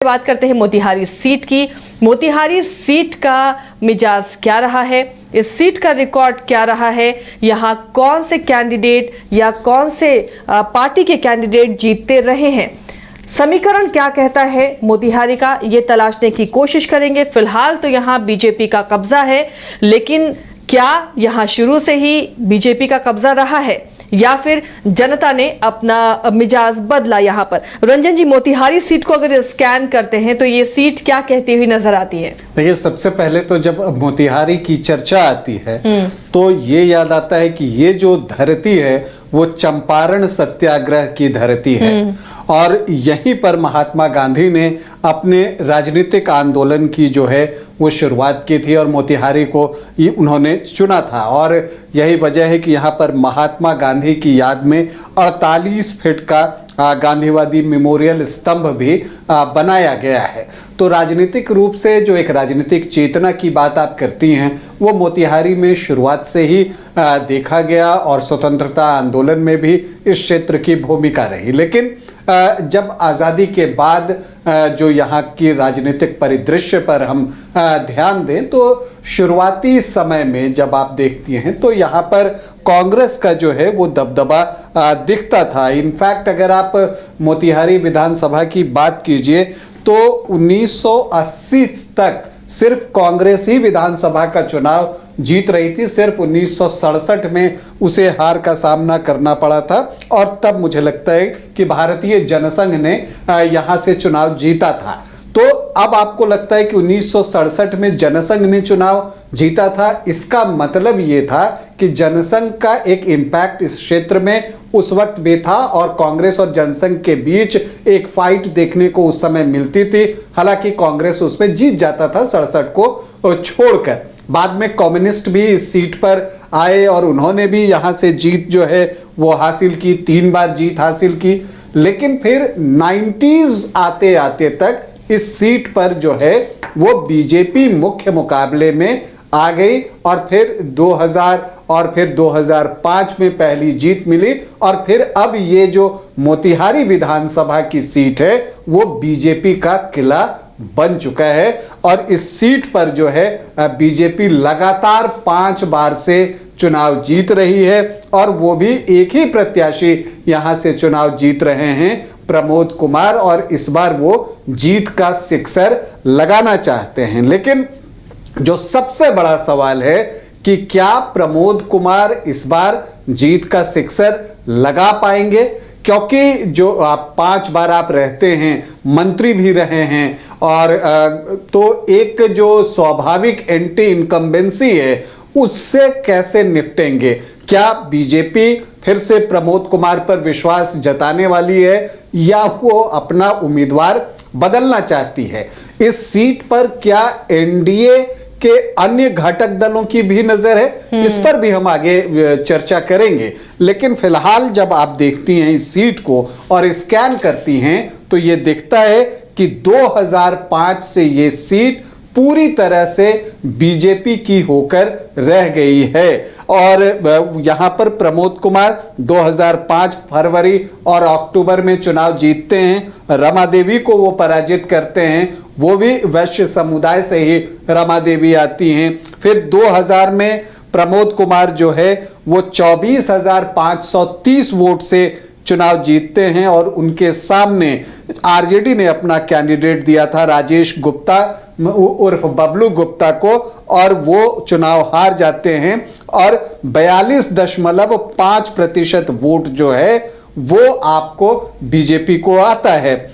बात करते हैं मोतिहारी सीट की। मोतिहारी सीट का मिजाज क्या रहा है, इस सीट का रिकॉर्ड क्या रहा है, यहाँ कौन से कैंडिडेट या कौन से पार्टी के कैंडिडेट जीतते रहे हैं, समीकरण क्या कहता है मोतिहारी का, ये तलाशने की कोशिश करेंगे। फिलहाल तो यहाँ बीजेपी का कब्जा है, लेकिन क्या यहाँ शुरू से ही बीजेपी का कब्जा रहा है या फिर जनता ने अपना मिजाज बदला। यहाँ पर रंजन जी, मोतिहारी सीट को अगर स्कैन करते हैं तो ये सीट क्या कहती हुई नजर आती है? देखिए, सबसे पहले तो जब मोतिहारी की चर्चा आती है तो ये याद आता है कि ये जो धरती है वो चंपारण सत्याग्रह की धरती है और यहीं पर महात्मा गांधी ने अपने राजनीतिक आंदोलन की जो है वो शुरुआत की थी और मोतिहारी को उन्होंने चुना था। और यही वजह है कि यहाँ पर महात्मा गांधी की याद में 48 फीट का गांधीवादी मेमोरियल स्तंभ भी बनाया गया है। तो राजनीतिक रूप से जो एक राजनीतिक चेतना की बात आप करती हैं वो मोतिहारी में शुरुआत से ही देखा गया और स्वतंत्रता आंदोलन में भी इस क्षेत्र की भूमिका रही। लेकिन जब आज़ादी के बाद जो यहाँ की राजनीतिक परिदृश्य पर हम ध्यान दें तो शुरुआती समय में जब आप देखती हैं तो यहाँ पर कांग्रेस का जो है वो दबदबा दिखता था। इनफैक्ट अगर आप मोतिहारी विधानसभा की बात कीजिए तो 1980 तक सिर्फ कांग्रेस ही विधानसभा का चुनाव जीत रही थी। सिर्फ 1967 में उसे हार का सामना करना पड़ा था और तब मुझे लगता है कि भारतीय जनसंघ ने यहां से चुनाव जीता था। तो अब आपको लगता है कि 1967 में जनसंघ ने चुनाव जीता था, इसका मतलब ये था कि जनसंघ का एक इम्पैक्ट इस क्षेत्र में उस वक्त भी था और कांग्रेस और जनसंघ के बीच एक फाइट देखने को उस समय मिलती थी। हालांकि कांग्रेस उसमें जीत जाता था 67 को छोड़कर। बाद में कम्युनिस्ट भी इस सीट पर आए और उन्होंने भी यहां से जीत जो है वो हासिल की, 3 बार जीत हासिल की। लेकिन फिर 90s आते आते तक इस सीट पर जो है वो बीजेपी मुख्य मुकाबले में आ गई और फिर 2000 और फिर 2005 में पहली जीत मिली और फिर अब ये जो मोतिहारी विधानसभा की सीट है वो बीजेपी का किला बन चुका है। और इस सीट पर जो है बीजेपी लगातार 5 बार से चुनाव जीत रही है और वो भी एक ही प्रत्याशी यहां से चुनाव जीत रहे हैं, प्रमोद कुमार, और इस बार वो जीत का सिक्सर लगाना चाहते हैं। लेकिन जो सबसे बड़ा सवाल है कि क्या प्रमोद कुमार इस बार जीत का सिक्सर लगा पाएंगे, क्योंकि जो आप 5 बार आप रहते हैं, मंत्री भी रहे हैं और तो एक जो स्वाभाविक एंटी इनकम्बेंसी है उससे कैसे निपटेंगे? क्या बीजेपी फिर से प्रमोद कुमार पर विश्वास जताने वाली है या वो अपना उम्मीदवार बदलना चाहती है? इस सीट पर क्या एनडीए के अन्य घटक दलों की भी नजर है? इस पर भी हम आगे चर्चा करेंगे। लेकिन फिलहाल जब आप देखती हैं इस सीट को और स्कैन करती हैं तो ये दिखता है कि 2005 से ये सीट पूरी तरह से बीजेपी की होकर रह गई है। और यहां पर प्रमोद कुमार 2005 फरवरी और अक्टूबर में चुनाव जीतते हैं, रमा देवी को वो पराजित करते हैं, वो भी वैश्य समुदाय से ही रमा देवी आती हैं। फिर 2000 में प्रमोद कुमार जो है वो 24,530 वोट से चुनाव जीतते हैं और उनके सामने आरजेडी ने अपना कैंडिडेट दिया था राजेश गुप्ता उर्फ बबलू गुप्ता को और वो चुनाव हार जाते हैं और 42.5% वोट जो है वो आपको बीजेपी को आता है।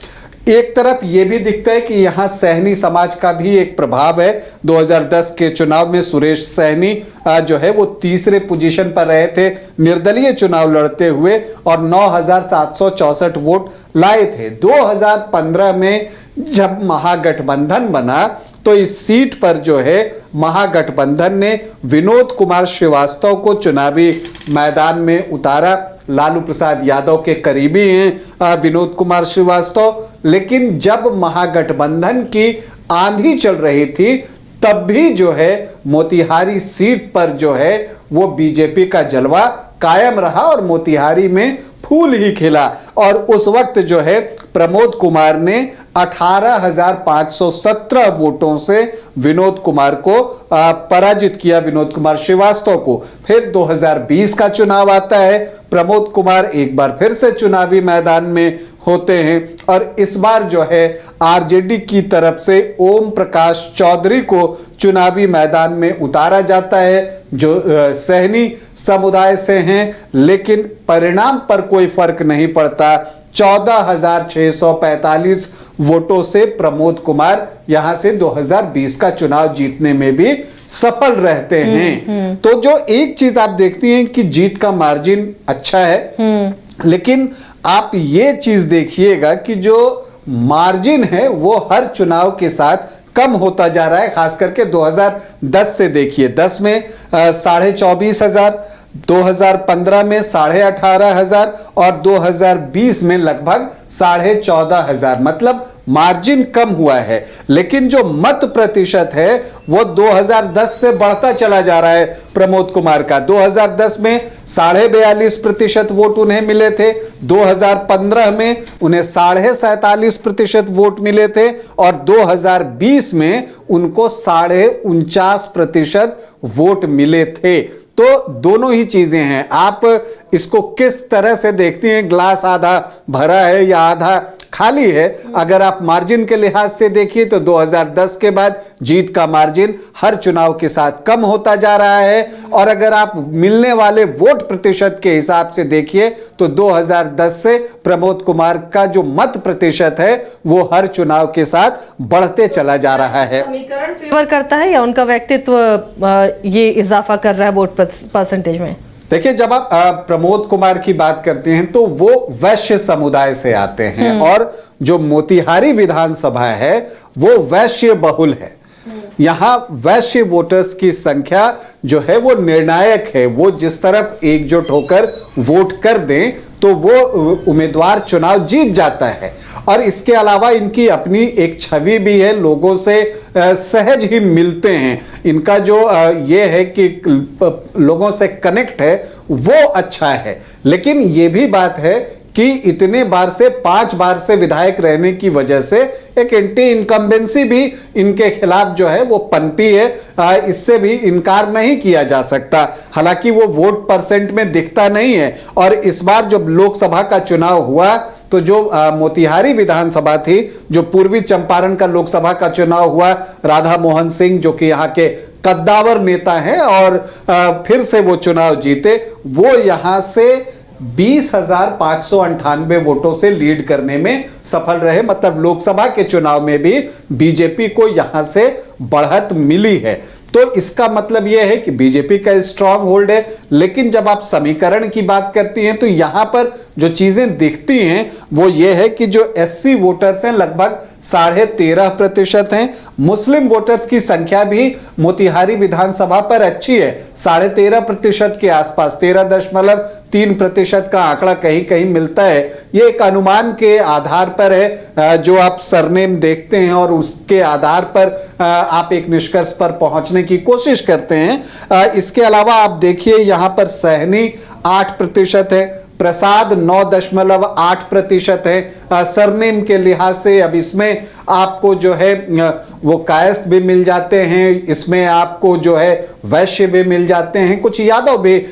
एक तरफ ये भी दिखता है कि यहाँ सैनी समाज का भी एक प्रभाव है। 2010 के चुनाव में सुरेश सैनी जो है वो तीसरे पोजीशन पर रहे थे निर्दलीय चुनाव लड़ते हुए और 9,764 वोट लाए थे। 2015 में जब महागठबंधन बना तो इस सीट पर जो है महागठबंधन ने विनोद कुमार श्रीवास्तव को चुनावी मैदान में उतारा। लालू प्रसाद यादव के करीबी हैं विनोद कुमार श्रीवास्तव, लेकिन जब महागठबंधन की आंधी चल रही थी तब भी जो है मोतिहारी सीट पर जो है वो बीजेपी का जलवा कायम रहा और मोतिहारी में फूल ही खिला और उस वक्त जो है प्रमोद कुमार ने 18,517 वोटों से विनोद कुमार को पराजित किया, विनोद कुमार श्रीवास्तव को। फिर 2020 का चुनाव आता है, प्रमोद कुमार एक बार फिर से चुनावी मैदान में होते हैं और इस बार जो है आरजेडी की तरफ से ओम प्रकाश चौधरी को चुनावी मैदान में उतारा जाता है, जो सहनी समुदाय से हैं, लेकिन परिणाम पर कोई फर्क नहीं पड़ता। 14,645 वोटों से प्रमोद कुमार यहां से 2020 का चुनाव जीतने में भी सफल रहते हैं। तो जो एक चीज आप देखती हैं कि जीत का मार्जिन अच्छा है, लेकिन आप ये चीज देखिएगा कि जो मार्जिन है वो हर चुनाव के साथ कम होता जा रहा है। खास करके 2010 से देखिए, 10 में 24,500, 2015 में 18,500 और 2020 में लगभग 14,500, मतलब मार्जिन कम हुआ है। लेकिन जो मत प्रतिशत है वो 2010 से बढ़ता चला जा रहा है प्रमोद कुमार का। 2010 में 42.5% वोट उन्हें मिले थे, 2015 में उन्हें 47.5% वोट मिले थे और 2020 में उनको 49.5% वोट मिले थे। तो दोनों ही चीजें हैं, आप इसको किस तरह से देखती हैं, ग्लास आधा भरा है या आधा खाली है। अगर आप मार्जिन के लिहाज से देखिए तो 2010 के बाद जीत का मार्जिन हर चुनाव के साथ कम होता जा रहा है और अगर आप मिलने वाले वोट प्रतिशत के हिसाब से देखिए तो 2010 से प्रमोद कुमार का जो मत प्रतिशत है वो हर चुनाव के साथ बढ़ते चला जा रहा है। समीकरण फेवर करता है या उनका व्यक्तित्व ये इजाफा कर रहा है वोट परसेंटेज में? देखिए, जब आप प्रमोद कुमार की बात करते हैं तो वो वैश्य समुदाय से आते हैं और जो मोतिहारी विधानसभा है वो वैश्य बहुल है। यहां वैश्य वोटर्स की संख्या जो है वो निर्णायक है। वो जिस तरफ एकजुट होकर वोट कर दें तो वो उम्मीदवार चुनाव जीत जाता है। और इसके अलावा इनकी अपनी एक छवि भी है, लोगों से सहज ही मिलते हैं। इनका जो ये है कि लोगों से कनेक्ट है वो अच्छा है। लेकिन ये भी बात है कि इतने बार से 5 बार से विधायक रहने की वजह से एक एंटी इनकम्बेंसी भी इनके खिलाफ जो है वो पनपी है। इससे भी इनकार नहीं किया जा सकता। हालांकि वो वोट परसेंट में दिखता नहीं है। और इस बार जब लोकसभा का चुनाव हुआ तो जो मोतिहारी विधानसभा थी, जो पूर्वी चंपारण का लोकसभा का चुनाव हुआ, राधा मोहन सिंह जो कि यहाँ के कद्दावर नेता हैं और फिर से वो चुनाव जीते, वो यहां से 20,598 वोटों से लीड करने में सफल रहे। मतलब लोकसभा के चुनाव में भी बीजेपी को यहां से बढ़त मिली है। तो इसका मतलब यह है कि बीजेपी का स्ट्रांग होल्ड है। लेकिन जब आप समीकरण की बात करती हैं तो यहां पर जो चीजें दिखती हैं वो ये है कि जो एससी वोटर्स हैं लगभग 13.5% हैं। मुस्लिम वोटर्स की संख्या भी मोतिहारी विधानसभा पर अच्छी है, 13.5% के आसपास, 13.3% का आंकड़ा कहीं कहीं मिलता है। ये एक अनुमान के आधार पर है, जो आप सरनेम देखते हैं और उसके आधार पर आप एक निष्कर्ष पर पहुंचने की कोशिश करते हैं। इसके अलावा आप देखिए यहां पर सहनी 8% है, प्रसाद 9.8% है सरनेम के लिहाज से। अब इसमें आपको जो है वो कायस्थ भी मिल जाते हैं, इसमें आपको जो है वैश्य भी मिल जाते हैं, कुछ यादव भी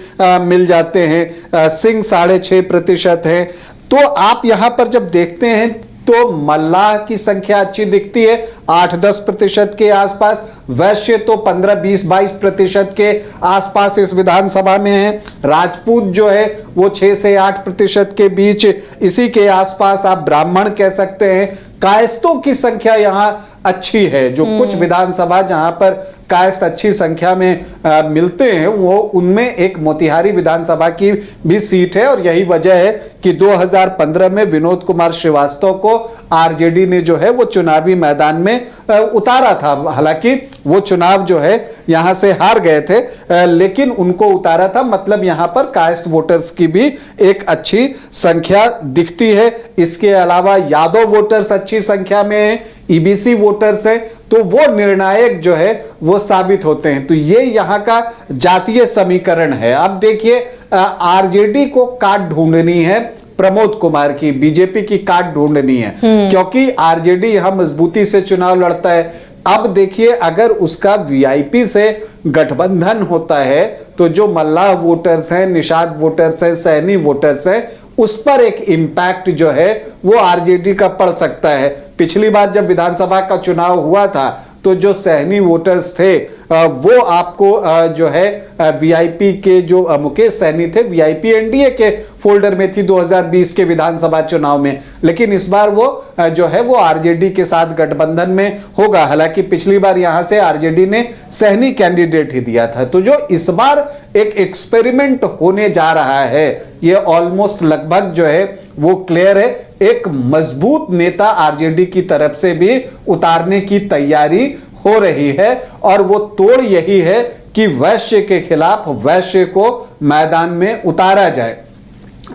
मिल जाते हैं। सिंह 6.5% है। तो आप यहां पर जब देखते हैं तो मल्लाह की संख्या अच्छी दिखती है, 8-10% के आसपास। वैश्य तो 15-20-22% के आसपास इस विधानसभा में है। राजपूत जो है वो 6 से 8% के बीच, इसी के आसपास आप ब्राह्मण कह सकते हैं। कायस्थों की संख्या यहां अच्छी है। जो कुछ विधानसभा जहां पर कायस्थ अच्छी संख्या में मिलते हैं वो उनमें एक मोतिहारी विधानसभा की भी सीट है। और यही वजह है कि 2015 में विनोद कुमार श्रीवास्तव को आरजेडी ने जो है वो चुनावी मैदान में उतारा था। हालांकि वो चुनाव जो है यहां से हार गए थे, लेकिन उनको उतारा था, मतलब यहां पर कायस्थ वोटर्स की भी एक अच्छी संख्या दिखती है। इसके अलावा यादव वोटर्स अच्छी संख्या में है, ईबीसी वोटर्स है, तो वो निर्णायक जो है वो साबित होते हैं। तो ये यहां का जातीय समीकरण है। अब देखिए आरजेडी को काट ढूंढनी है प्रमोद कुमार की, बीजेपी की काट ढूंढनी है, क्योंकि आरजेडी यहां मजबूती से चुनाव लड़ता है। अब देखिए, अगर उसका वीआईपी से गठबंधन होता है तो जो मल्लाह वोटर्स हैं, निषाद वोटर्स हैं, सैनी वोटर्स हैं, उस पर एक इम्पैक्ट जो है वो आरजेडी का पड़ सकता है। पिछली बार जब विधानसभा का चुनाव हुआ था तो जो सहनी वोटर्स थे वो आपको जो है वीआईपी के जो मुकेश सहनी थे, वीआईपी एनडीए के फोल्डर में थी 2020 के विधानसभा चुनाव में, लेकिन इस बार वो जो है वो आरजेडी के साथ गठबंधन में होगा। हालांकि पिछली बार यहां से आरजेडी ने सहनी कैंडिडेट ही दिया था। तो जो इस बार एक एक्सपेरिमेंट होने जा रहा है, ये ऑलमोस्ट लगभग जो है वो क्लियर है। एक मजबूत नेता आरजेडी की तरफ से भी उतारने की तैयारी हो रही है, और वो तोड़ यही है कि वैश्य के खिलाफ वैश्य को मैदान में उतारा जाए।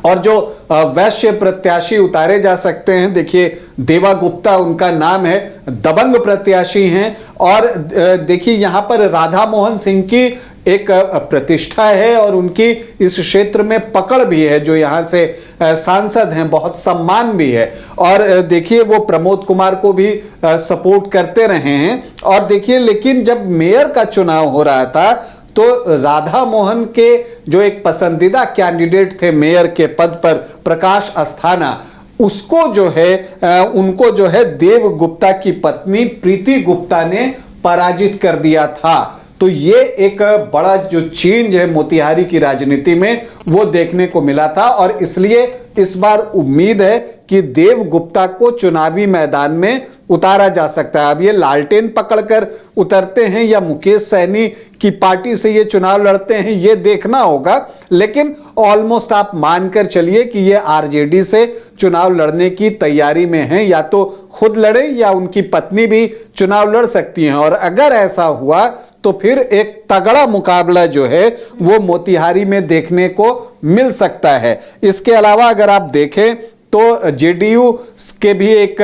और जो वैश्य प्रत्याशी उतारे जा सकते हैं, देखिए देवा गुप्ता उनका नाम है, दबंग प्रत्याशी हैं। और देखिए यहां पर राधा मोहन सिंह की एक प्रतिष्ठा है और उनकी इस क्षेत्र में पकड़ भी है, जो यहां से सांसद हैं, बहुत सम्मान भी है। और देखिए वो प्रमोद कुमार को भी सपोर्ट करते रहे हैं। और देखिए, लेकिन जब मेयर का चुनाव हो रहा था तो राधा मोहन के जो एक पसंदीदा कैंडिडेट थे मेयर के पद पर, प्रकाश अस्थाना, उसको जो है उनको जो है देव गुप्ता की पत्नी प्रीति गुप्ता ने पराजित कर दिया था। तो ये एक बड़ा जो चेंज है मोतिहारी की राजनीति में वो देखने को मिला था, और इसलिए इस बार उम्मीद है कि देव गुप्ता को चुनावी मैदान में उतारा जा सकता है। अब ये लालटेन पकड़कर उतरते हैं या मुकेश सहनी की पार्टी से ये चुनाव लड़ते हैं, ये देखना होगा। लेकिन ऑलमोस्ट आप मानकर चलिए कि ये आरजेडी से चुनाव लड़ने की तैयारी में हैं, या तो खुद लड़े या उनकी पत्नी भी चुनाव लड़ सकती हैं। और अगर ऐसा हुआ तो फिर एक तगड़ा मुकाबला जो है वो मोतिहारी में देखने को मिल सकता है। इसके अलावा अगर आप देखें तो जेडीयू के भी एक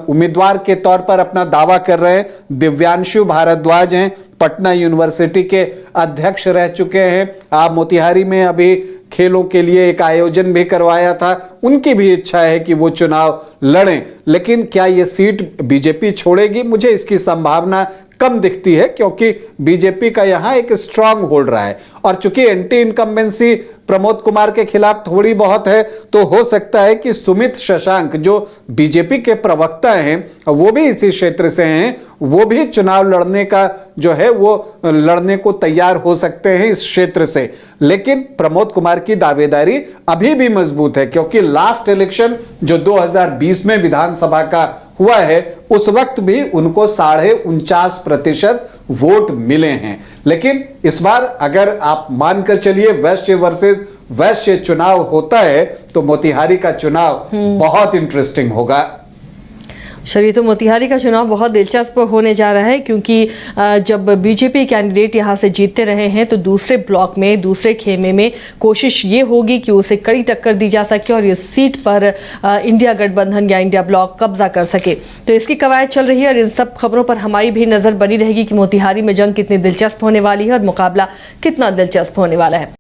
उम्मीदवार के तौर पर अपना दावा कर रहे हैं दिव्यांशु भारद्वाज हैं, पटना यूनिवर्सिटी के अध्यक्ष रह चुके हैं। आप मोतिहारी में अभी खेलों के लिए एक आयोजन भी करवाया था, उनकी भी इच्छा है कि वो चुनाव लड़ें। लेकिन क्या ये सीट बीजेपी छोड़ेगी? मुझे इसकी संभावना कम दिखती है, क्योंकि बीजेपी का यहां एक स्ट्रांग होल्ड रहा है। और चूंकि एंटी इनकम्बेंसी प्रमोद कुमार के खिलाफ थोड़ी बहुत है, तो हो सकता है कि सुमित शशांक जो बीजेपी के प्रवक्ता हैं, वो भी इसी क्षेत्र से हैं, वो भी चुनाव लड़ने का जो है वो लड़ने को तैयार हो सकते हैं इस क्षेत्र से। लेकिन प्रमोद कुमार की दावेदारी अभी भी मजबूत है, क्योंकि लास्ट इलेक्शन जो 2020 में विधानसभा का हुआ है, उस वक्त भी उनको 49.5% वोट मिले हैं। लेकिन इस बार अगर आप मानकर चलिए वैश्य वर्सेस वैश्य चुनाव होता है तो मोतिहारी का चुनाव बहुत इंटरेस्टिंग होगा। चलिए, तो मोतिहारी का चुनाव बहुत दिलचस्प होने जा रहा है, क्योंकि जब बीजेपी कैंडिडेट यहाँ से जीतते रहे हैं तो दूसरे ब्लॉक में, दूसरे खेमे में कोशिश ये होगी कि उसे कड़ी टक्कर दी जा सके और इस सीट पर इंडिया गठबंधन या इंडिया ब्लॉक कब्जा कर सके। तो इसकी कवायद चल रही है और इन सब खबरों पर हमारी भी नज़र बनी रहेगी कि मोतिहारी में जंग कितनी दिलचस्प होने वाली है और मुकाबला कितना दिलचस्प होने वाला है।